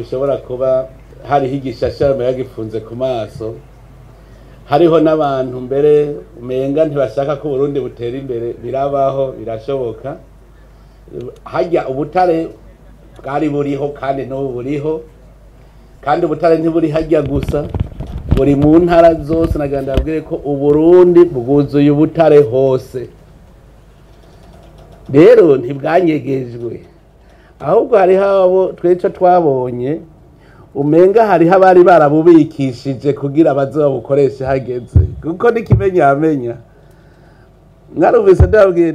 bishobora kuba hariho igishashara yagifunze ku maso, hariho n'abantu mbere umenga ntibashaka ko Burundi butera imbere. Birabaho, birashoboka. Hajya ubutare bwari buriho kandi n'ubu buriho, kandi ubutare ntiburi hajya gusa, buri mu ntara zose. Naganda abwire ko Uburundi bwuzuye ubutare hose, rero ntibwanyegejwe, ahubwo hariho abo tweco twabonye umenga hariho abari barabubikishije kugira bazoba bukoreshe hageze, kuko n'ikimenyamenya mwarumvise ndababwiye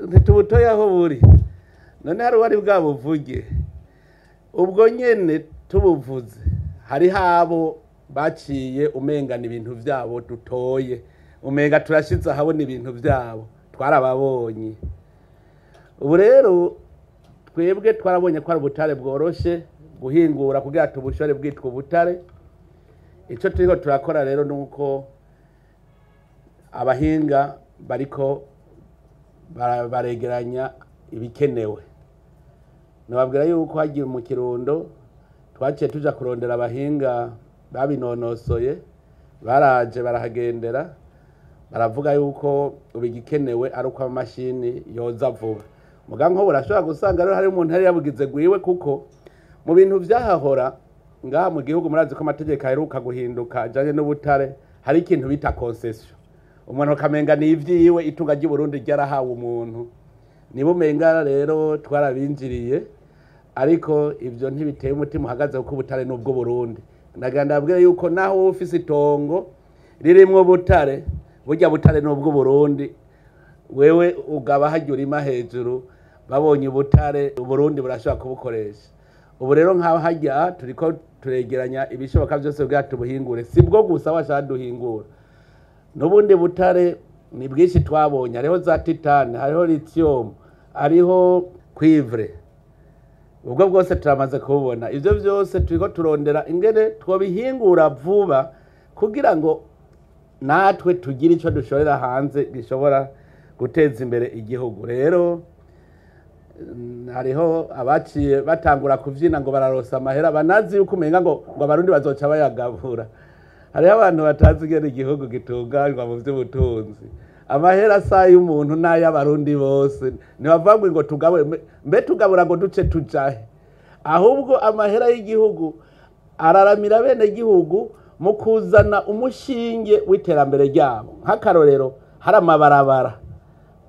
ntitubutoye aho buri, none hari uwari bwabuvuge. Ubwo nyene tubuvuze hariho abo baciye umengana ibintu vyabo dutoye, umenga turashize ahabona ibintu vyabo, twarababonye. Ubu rero twebwe twarabonye ko ari ubutare bworoshe guhingura kugira tubushore bwitwa ubutare. Ico turiko turakora rero nuko abahinga bariko baregeranya ibikenewe. Nababwira yuko hagiye mu Kirundo twaciye tuja kurondera abahinga babinonosoye, baraje barahagendera, baravuga yuko ubigikenewe ari uko amamashini yoza vuba. Muga nko burashobora gusanga rero hari umuntu hari yabugize gwiwe, kuko mu bintu vyahahora ngaha mu gihugu murazi ko amategeko aheruka guhinduka ajanye n'ubutare, hari ikintu bita concession. Umuntu kamenga ni ivyiwe, itunga ry'u Burundi ryarahawe umuntu. Nibo menga rero twarabinjiriye, ariko ivyo ntibiteye umutima uhagaze kuko ubutare n'ubwo Burundi. Ndaganda abwira yuko naho ufise itongo ririmwo butare, burya butare n'ubwo Burundi, wewe ugaba hajya urima hejuru, babonye ubutare Burundi burashobora kubukoresha. Ubu rero nk'aho hajya turiko turegeranya ibishoboka byose bwa tubuhingure, sibwo gusa washaka duhingura n'ubundi butare ni bwinshi twabonye. Hariho za titane, hariho lithium, hariho cuivre, ubwo bwose turamaze kubona. Ivyo byose turiko turondera ingene twobihingura vuba kugira ngo natwe tugire ico dushorera hanze gishobora guteza imbere igihugu. Rero hariho abaciye batangura kuvyina ngo bararosa amahera, banazi yuko umenga ngo abarundi bazoca bayagabura. Hariho abantu batazi ingene igihugu gitunganywa mu vy'ubutunzi. Amahera sa y'umuntu n'ay'abarundi bose, ntibavangwe ngo tugabe, mbe tugabura ngo duce tujahe. Ahubwo amahera y'igihugu araramira bene igihugu mu kuzana umushinge w'iterambere ryabo. Nk'akarorero, hari amabarabara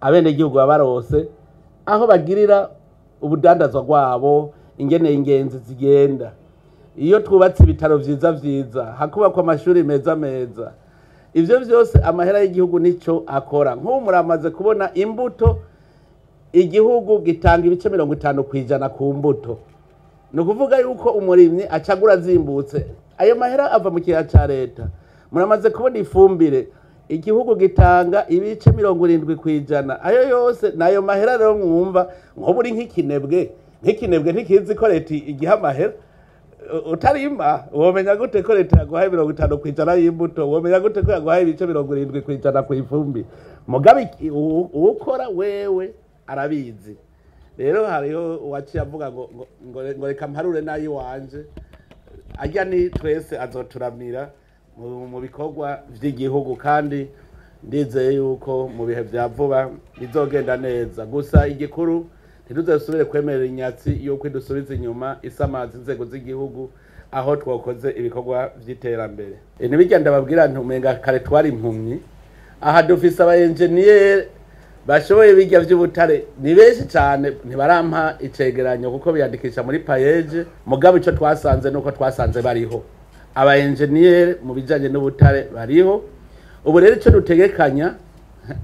abene igihugu babarose aho bagirira ubudandazwa rwabo, ingene ingenzi zigenda. Iyo twubatse ibitaro vyiza, hakubakwa amashuri meza, ivyo vyose amahera y'igihugu nico akora. Nk'ubu muramaze kubona imbuto, igihugu gitanga ibice 50% ku mbuto. Ni ukuvuga yuko umurimyi acagura zimbutse, ayo mahera ava mu kiya ca leta. Muramaze kubona ifumbire, igihugu gitanga ibice 70%. Ayo yose nayo mahera rero mwumva nko buri nk'ikinebwe ntikizi ko leta igiha amahera. Utarima womenya gute ko leta yaguhaye 50% y'imbuto? Womenya gute ko yaguhaye ibice 70% ku ifumbire? Mugabe ukora wewe arabizi. Rero hariho uwaciye avuga ngo reka mparure nayi wanje, ajya ni twese azoturamira mu bikorwa vy'igihugu, kandi ndizeye yuko mu bihe vya vuba bizogenda neza. Gusa igikuru ntituzasubire kwemerera inyatsi yuko idusubiza inyuma isamaza inzego z'igihugu aho twakoze ibikorwa vy'iterambere. Nibijya ndababwira ntumenga kare twari impumyi, aha dufise aba engineer bashoboye bijya vy'ubutare ni benshi cyane, ntibarampa icegeranyo kuko biyandikisha muri payeje. Mugabo ico twasanze nuko twasanze bariho aba engineer mu bijanye n'ubutare bariho. Ubu rero ico dutegekanya,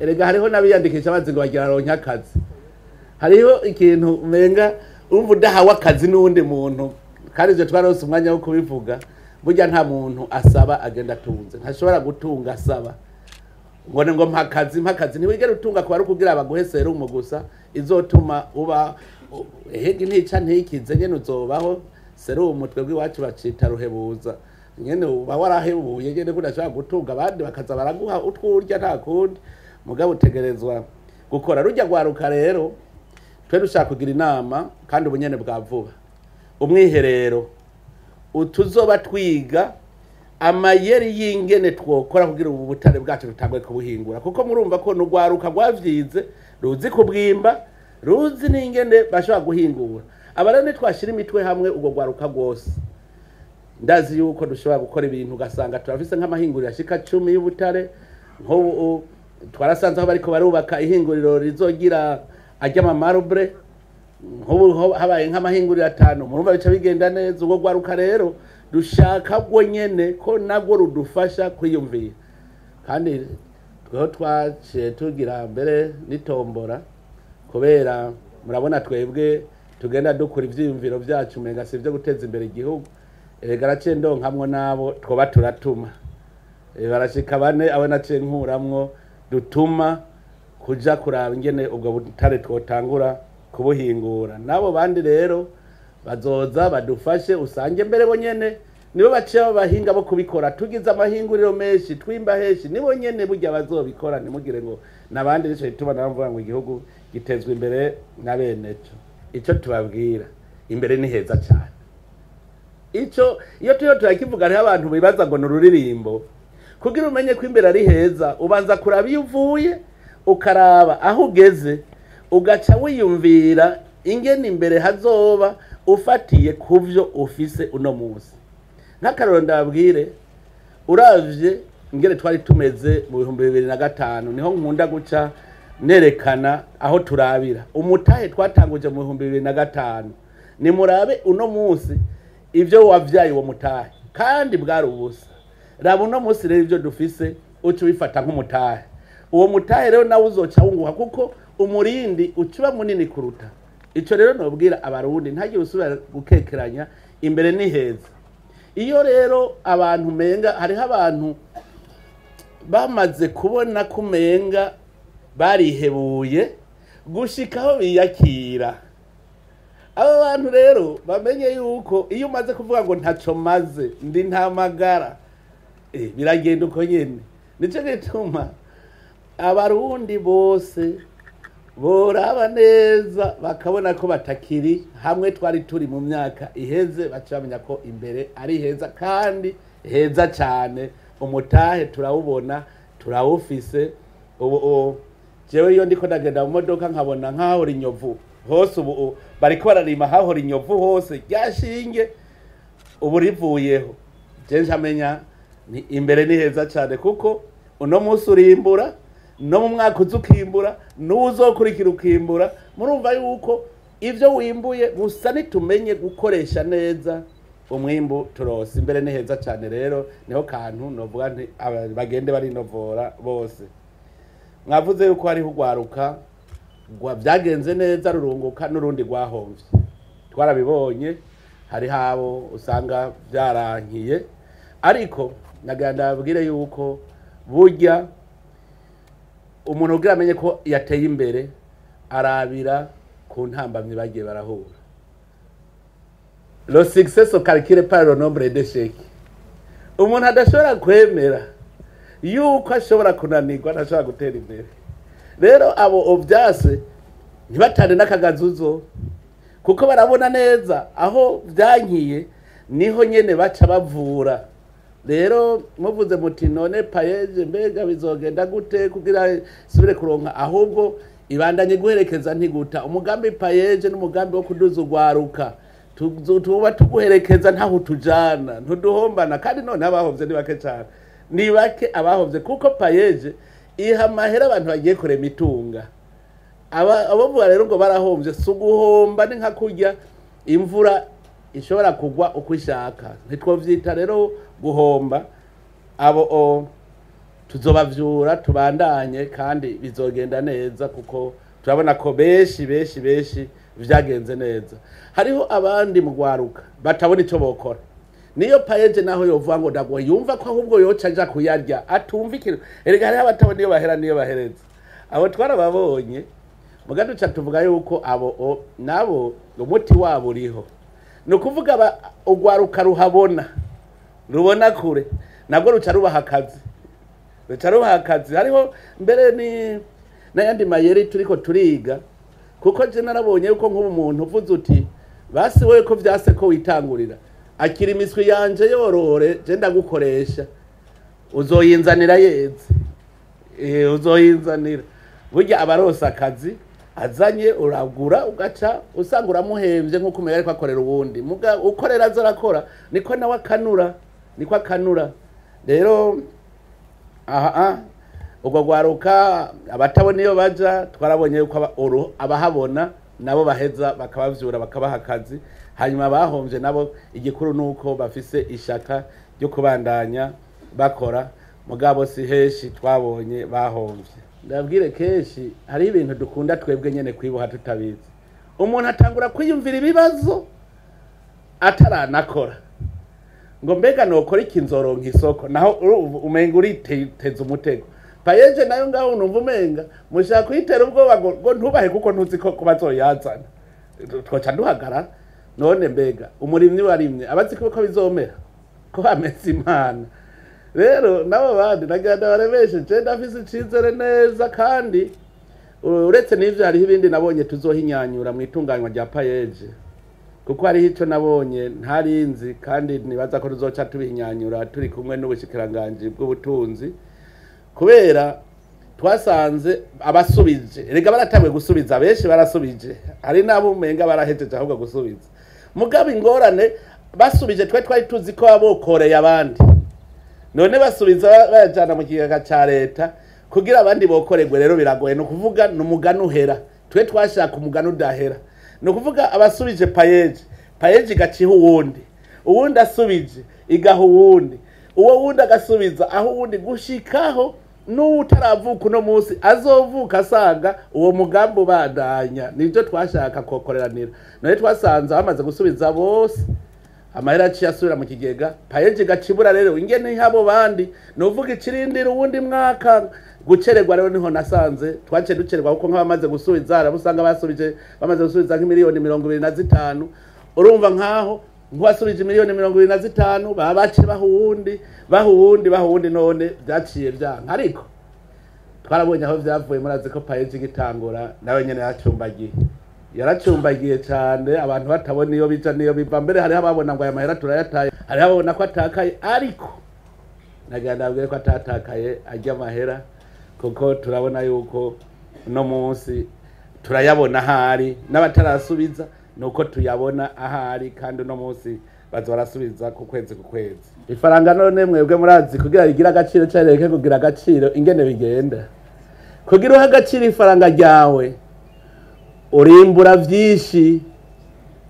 erega hariho nabiyandikisha bazi ngo bagira ronka akazi. Hariho ikintu umenga urumva udahawe akazi n'uwundi muntu, kandi ivyo twarose umwanya wo kubivuga. Burya nta muntu asaba agenda atunze, ntashobora gutunga asaba ngo mpakazi ntiwigera utunga kuba ari kugira baguhe serumu gusa izotuma uba ehege ntica ntikize, nyene uzobaho. Serumu twebwe iwacu bacita ruhebuza, nyene uba warahebuye, nyene kudashobora gutunga abandi bakaza baraguha utwurya nta kundi. Mugabo utegerezwa gukora. Rujya gwaruka rero twe dushaka kugira inama, kandi ubunyene bwa vuba. Umwiherero tuzoba twiga amayeri y'ingene twokora kugira ubu butare bwacu rutangwe kubuhingura kuko murumva ko n'ugwaruka rwavyize ruzi kubwimba ruzi n'ingene bashobora guhingura abarane twashira imitwe hamwe ubwo gwaruka rwose ndazi yuko dushobora gukora ibintu ugasanga turafise nk'amahinguriro ashika 10 y'ubutare nko twarasanze aho bariko barubaka ihinguriro rizogira ajya marble nko habaye nk'amahinguriro 5 murumva bica bigenda neza ubwo gwaruka rero dushaka bwo nyene ko nagwo rudufasha kwiyumvira kandi tweho twaciye tugira mbere nitombora kubera murabona twebwe tugenda dukora ivyiyumviro vyacu menga sivyo guteza imbere igihugu garaciye ndonkamwo nabo twoba turatuma barashika bane abo naciye nkuramwo dutuma kuja kuraba ingene ubwo butare twotangura kubuhingura nabo bandi rero bazoza badufashe usange mbere bo nyene nibo baciye bahinga bo kubikora tugize amahinguriro menshi twimba heshi nibo nyene burya bazobikora nimugire ngo nabandi rico ituma navuga ngo igihugu gitezwe imbere na beneco ico tubabwira imbere ni heza cyane ico iyo tuyo turakivuga ari abantu bibaza ngo nururirimbo kugira umenye ko imbere ari heza ubanza kuraba iyo uvuye ukaraba aho ugeze ugaca wiyumvira ingene imbere hazoba ufatiye kuvyo ufise uno munsi ntakaroro ndabwire uravye ingene twari tumeze mu 2005 niho nkunda guca nerekana aho turabira umutahe twatanguje mu 2005 ni murabe uno munsi ivyo wavyaye uwo mutahe kandi bwari ubusa raba uno munsi rero ivyo dufise ucu bifata nk'umutahe uwo mutahe rero nawe uzoca wunguha kuko umurindi ucuba munini kuruta ico rero nobwira abarundi ntagiye usubira gukekeranya imbere ni heza iyo rero abantu menga hariho abantu bamaze kubona kumenga barihebuye gushikaho biyakira abo bantu rero bamenye yuko iyo umaze kuvuga ngo ntaco maze ndi nta magara biragenda uko nyene nico gituma abarundi bose boraba neza bakabona ko batakiri hamwe twari turi mu myaka iheze bacamenya ko imbere ari heza kandi heza cyane umutahe turawubona turawufise ubu jewe iyo ndiko ndagenda mu modoka nkabona nk'aho inyovu hose ubu bariko bararima haho inyovu hose ryashinge ubu rivuyeho je njamenya ni imbere ni heza cyane kuko uno munsi urimbura no mu mwaka uzukimbura n'uzokurikira ukimbura murumva yuko ivyo wimbuye gusa nitumenye gukoresha neza umwimbu turose imbere ni heza cyane rero niho kantu novuga nti bagende barinovora bose mwavuze yuko hari hugwaruka byagenze neza rurunguka n'urundi rwahomvye twarabibonye hari habo usanga byarankiye ariko naganda babwire yuko burya umuntu ugira amenye ko yateye imbere arabira ku ntambamye bagiye barahura le succès se calcule par le nombre d'échecs umuntu adashobora kwemera yuko ashobora kunanirwa ntashobora gutera imbere rero abo ovyase ntibatane n'akagazuzo kuko barabona neza aho byankiye niho nyene baca bavura rero muvuze muti none payeje mbega bizogenda gute kugira subire kuronka ahubwo ibandanye guherekeza ntiguta umugambi payeje n'umugambi wo kuduza ugwaruka tuba tuguherekeza ntaho tujana ntuduhombana kandi none abahovye ni bake cyane ni bake abahovye kuko payeje iha mahera abantu bagiye kure mitunga abavuga rero ngo barahombye suguhomba ni nka kurya imvura ishobora kugwa uko ishaka ntitwovyita rero guhomba abo tuzobavyura tubandanye kandi bizogenda neza kuko turabona ko beshi vyagenze neza hariho abandi mugwaruka batabona ico bokora niyo payeje naho yovuga ngo ndagwa yumva ko ahubwo yoca aja kuyarya atumva ikintu erega hariho abatabona iyo bahera niyo bahereza abo twarababonye mugaduca tuvuga yuko abo nabo umuti wabo uriho no kuvuga ugwaruka ruhabona rubona kure nabwo ruca rubaha akazi hariho mbere ni n'ayandi mayeri turiko turiga kuko je narabonye yuko nk'ubu umuntu uvuze uti basi wewe ko vyase ko witangurira akira imiswi yanje yorore je ndagukoresha uzoyinzanira yeze uzoyinzanira burya abarosa akazi azanye uragura ugaca usanga uramuhemvye nk'uko umenya ariko akorera uwundi muga ukorera azarakora niko nawe akanura rero ubwo gwaruka abatabona iyo baja twarabonye yuko abahabona nabo baheza bakabavyura bakabaha akazi hanyuma bahomvye nabo igikuru nuko bafise ishaka ryo kubandanya bakora mugabo si heshi twabonye bahomvye ndabwire keshi hari ibintu dukunda twebwe nyene kwiboha tutabizi umuntu atangura kwiyumvira ibibazo ataranakora ngo mbega nokora ikinzoronka isoko naho umenga uriteza umutego payeje nayo ngaho numva umenga mushaka kwitera ubwoba ngo ntubahe kuko ntuzi ko bazoyazana twoca duhagara none mbega umurimyi warimye abazi ko bizomera ko bameze imana rero nabo bandi nagenda baremesheje ndafise icizere neza kandi uretse n'ivyo hariho ibindi nabonye tuzohinyanyura mu itunganywa rya payeje kuko hariho ico nabonye ntarinzi kandi nibaza ko tuzoca tubihinyanyura turi kumwe n'ubushikiranganji bw'ubutunzi kubera twasanze abasubije rega baratanguye gusubiza benshi barasubije hari nabo umenga barahejeje ahubwo gusubiza mugabo ingorane basubije twari tuzi ko abokoreye abandi none basubiza bayajana mu kigega ca leta kugira abandi bokorerwe rero biragoye no kuvuga n'umugani uhera twe twashaka umugani udahera no kuvuga abasubije payeje igaciha uwundi asubije igaha uwundi uwo wundi agasubiza aho uwundi gushikaho n'utaravuka uno munsi azovuka asanga uwo mugambi ubandanya nibyo twashaka kokoreranira none twasanze bamaze gusubiza bose amahera aciye asubira mu kigega payeje gacibura rero ingene habo bandi novuga ikirindira uwundi mwaka gucererwa rero niho nasanze twace ducererwa kuko nk'abamaze gusubiza arabusanga basubije bamaze gusubiza nk'imiliyoni 25 urumva nkaho nkwasubije miliyoni 25 baba bace bahundi none byaciye byanka ariko twarabonye aho byavuye murazi ko payeje gitangura nawe nyene yaracumbagiye cyane abantu batabona iyo bija niyo biva mbere hari ababona ngo aya mahera turayataye hari ababona ko atakaye ariko nagenda abwire ko atatakaye ajya amahera kuko turabona yuko no munsi turayabona hari n'abatarasubiza nuko tuyabona ahari kandi uno munsi bazorasubiza ku kwezi ifaranga none mwebwe murazi kugira rigira agaciro cyareke kugira agaciro ingene bigenda kugira uha agaciro ifaranga ryawe urimbura vyinshi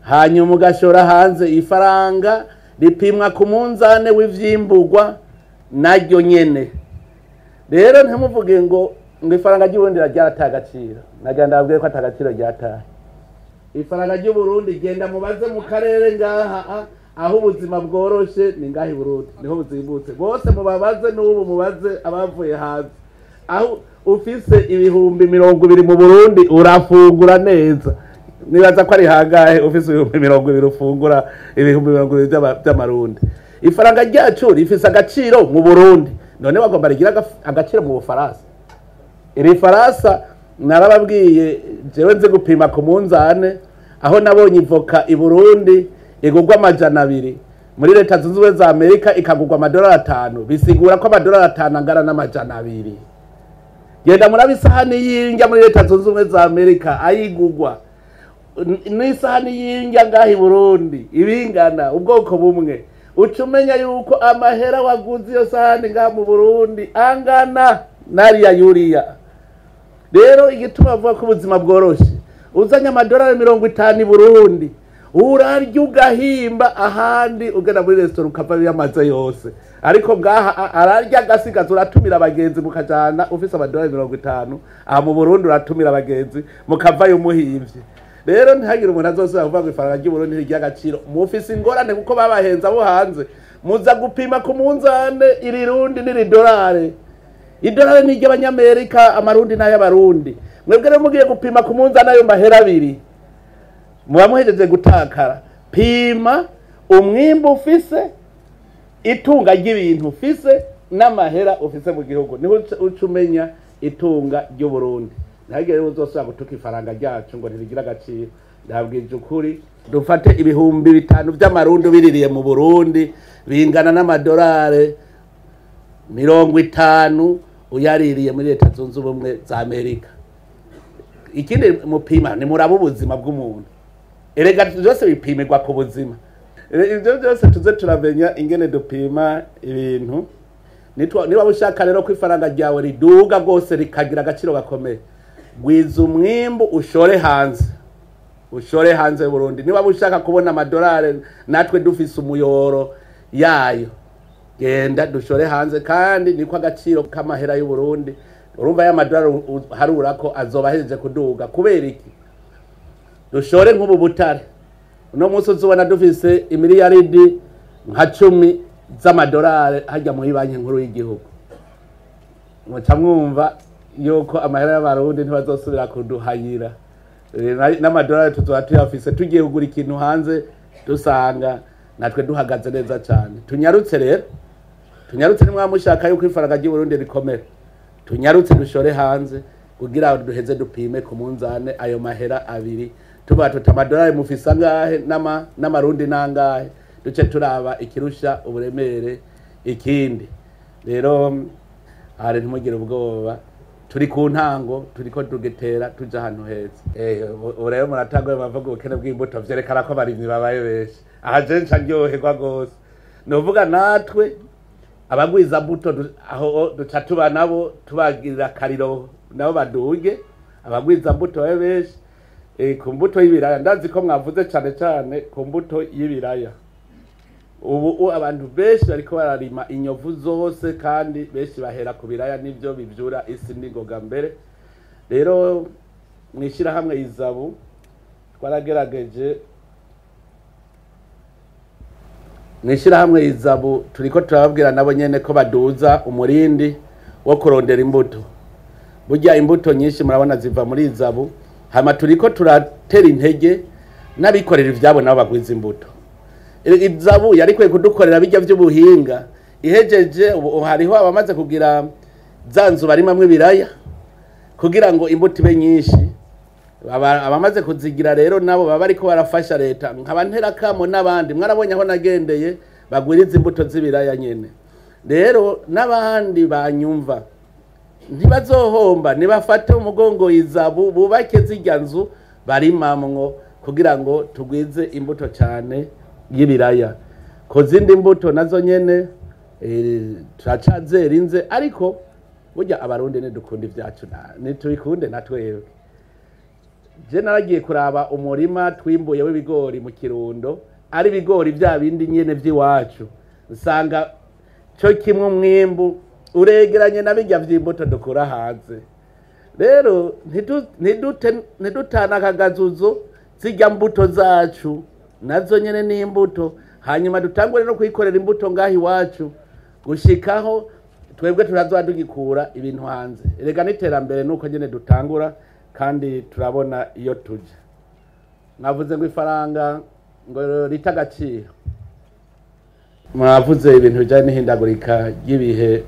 hanyuma ugashora hanze ifaranga ripimwa ku munzane w'ivyimburwa naryo nyene rero ntimuvuge ngo ifaranga ry'uburundi ryarataye agaciro nagenda babwiye ko atagaciro ryataye ifaranga ry'Uburundi genda mubaze mu karere ngaha aho ubuzima bworoshe ni ngaha i Burundi niho buzimbutse bose mubabaze n'ubu mubaze abavuye hanze aho ufise ibihumbi 20 mu Burundi urafungura neza nibaza ko ari hangahe ufise ibihumbi 20 ufungura ibihumbi 20 by'amarundi ifaranga ryacu rifise agaciro mu Burundi none bagomba rigira agaciro mu Bufaransa iri Faransa narababwiye jewe nze gupima ku munzane aho nabonye ivoka i Burundi igugwa $200 muri leta zunze ubumwe za Amerika ikagugwa $5 bisigura ko $5 angana n'amajana 2 genda murabisahani y'indya muri leta zunze ubumwe za Amerika ayigugwa n'isahani y'indya ngaha i Burundi ibingana ubwoko bumwe ucumenya yuko amahera waguze iyo sahani ngaha mu Burundi angana nariya yuriya rero igituma avuga ko ubuzima bworoshe uzanye $50 i Burundi urarya ugahimba ahandi ugenda muri restaurant ukava yamaze yose ariko ngaha ararya agasigaza uratumira abagenzi mukajana ufise $50 aha mu Burundi uratumira abagenzi mukavayo umuhimvye rero ntihagire umuntu azosubira kuvuga ngo ifaranga ry'Uburundi ntirya agaciro mufise ingorane kuko babahenza bo hanze muza gupima ku munzane irirundi $1 idolari ni ry'abanyamerika amarundi n'ay'abarundi mwebwe rero mugiye gupima ku munzane ayo mahera 2 muba muhejeje gutakara pima umwimbu ufise itunga ry'ibintu ufise n'amahera ufise mu gihugu niho ucumenya itunga ry'Uburundi ntihagire rero uzosubira gutuka ifaranga ryacu ngo ntirigira agaciro ndabwije ukuri dufate ibihumbi 5 by'amarundi biririye mu Burundi bingana n'amadolari 50 uyaririye muri leta zunze ubumwe za Amerika. Ikindi mupima ni muraba ubuzima bw'umuntu, erega byose bipimirwa ku buzima. Ibyo byose tuze turamenya ingene dupima ibintu. Niba ushaka rero ko ifaranga ryawe riduga rwose rikagira agaciro gakomeye, gwiza umwimbu ushore hanze Burundi. Niba ushaka kubona amadolari natwe dufise umuyoro yayo, genda dushore hanze, kandi niko agaciro k'amahera y'u Burundi. Urumva ya madolari harura ko azoba hejeje kuduga. Kubera iki? Dushore nk'ubu butare. Uno munsi uzubona dufise imiliyaridi nka 10 z'amadolari hajya mu banki nkuru y'igihugu. Muca mwumva yuko amahera y'abarundi ntibazosubira kuduhayira. N'amadolari tuzoba tuyafise tugiye kugura ikintu hanze dusanga natwe duhagaze neza cyane. Tunyarutse rero, tunyarutse nimwe mushaka yuko ifaranga ry'u Burundi rikomera. Tunyarutse dushore hanze kugira duheze dupime ku munzane ayo mahera abiri. Tuba tutamadolari mufisa ngahe n'amarundi nangahe, duce turaba ikirusha uburemere ikindi. Rero ari ntimugire ubwoba, turi ku ntango, turiko tugetera tuja hano heza. Urebe muratangwe bavuga ubukene bw'imbuto vyerekana ko abarimyi babaye benshi. Aha je nca ryoherwa gose. Novuga natwe abagwiza mbuto aho duca tuba nabo tubagirira kariro nabo baduge, abagwiza mbuto babe benshi. Ku mbuto y'ibiraya ndazi ko mwavuze cyane ku mbuto y'ibiraya. Ubu abantu benshi bariko bararima inyovu zose, kandi benshi bahera ku biraya nivyo bivyura isi n'ingoga mbere. Rero mwishira hamwe izabu twaragerageje, mwishira hamwe izabu turiko turababwira nabo nyene ko baduza umurindi wo kurondera imbuto. Burya imbuto nyinshi murabona ziva muri izabu. Hama turiko turatera intege n'abikorera ivyabo nabo bagwiza imbuto. Izabu yari kwe kudukorera bijya by'ubuhinga, ihejeje hariho abamaze kugira zanzu barimamwe biraya kugira ngo imbuto ibe nyinshi. Abamaze kuzigira rero nabo baba ariko barafasha leta, nkabantera kamo n'abandi mwarabonye aho nagendeye bagwiriza imbuto z'ibiraya nyene. Rero n'abandi banyumva ntibazohomba, nibafate umugongo izabu bubake zijya nzu barimamwo kugira ngo tugwize imbuto cyane y'ibiraya. Ko zindi mbuto nazo nyene turacazerinze, ariko burya abarundi ne dukunda ivyacu ni tubikunde natwewe. Je naragiye kuraba umurima twimbuye w'ibigori mu Kirundo, ari bigori bya bindi nyene vy'iwacu, usanga cyo kimwe umwimbu uregeranye nabijya vy'imbuto dukura hanze. Rero ntidutana akagazuzo zijya mbuto zacu nazo nyene n'imbuto, hanyuma dutangure no kuyikorera imbuto ngahi iwacu gushikaho twebwe turazoba dugikura ibintu hanze. Erega n'iterambere nuko nyene dutangura, kandi turabona iyo tujya. Mwavuze ngo ifaranga ngo rita agaciro, mwavuze ibintu bijanye n'ihindagurika ry'ibihe,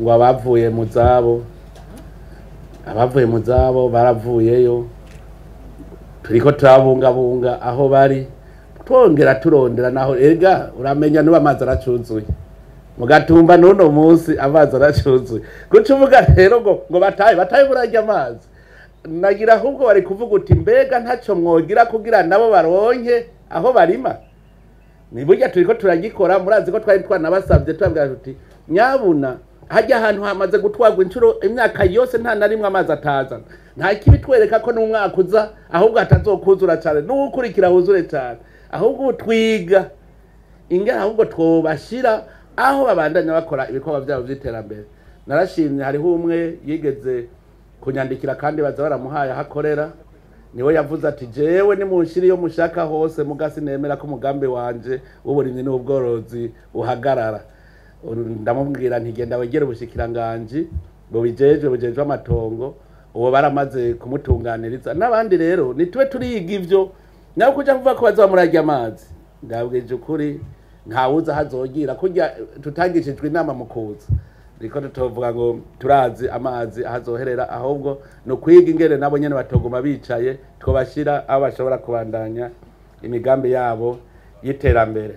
ngo abavuye mu zabo baravuyeyo, turiko turabungabunga aho bari, twongera turondera naho. Ega uramenya nuba amazi aracuzuye mu Gatumba n'uno munsi amazi aracuzuye. Kuca uvuga rero ngo bataye burajya amazi. Nagira ahubwo bari kuvuga uti mbega ntaco mwogira kugira nabo baronke aho barima. Ni burya turiko turagikora, murazi ko twari twanabasabye twabwira tuti nyabuna hajya ahantu hamaze gutwagwa inshuro imyaka yose nta narimwe amazi atazana. Nta kibitwereka ko n'umwaka uza ahubwo atazokuzura cyane n'ukurikira huzure cyane, ahubwo twiga ingana ahubwo twobashira aho babandanya bakora ibikorwa byabo by'iterambere. Narashimye hariho umwe yigeze kunyandikira kandi baza baramuhaye hakorera, niwe yavuze ati jewe ni munshiri yo mushaka hose mugasi nemera ko umugambi wanje w'uburimyi n'ubworozi uhagarara. Ndamubwira ntigenda wegera ubushikiranganje ngo bujejwe amatongo, uwo baramaze kumutunganiriza. N'abandi rero nitwe turiga ivyo, nawe kuja kuvuga ko baza murajya amazi. Ndabwije ukuri ntawuza hazogira kujya tutagishijwe inama mukuza. riko tutovuga ngo turazi amazi ahazoherera ahubwo no kwiga ingene nabo nyene batoguma bicaye twobashira aho bashobora kubandanya imigambi yabo y'iterambere.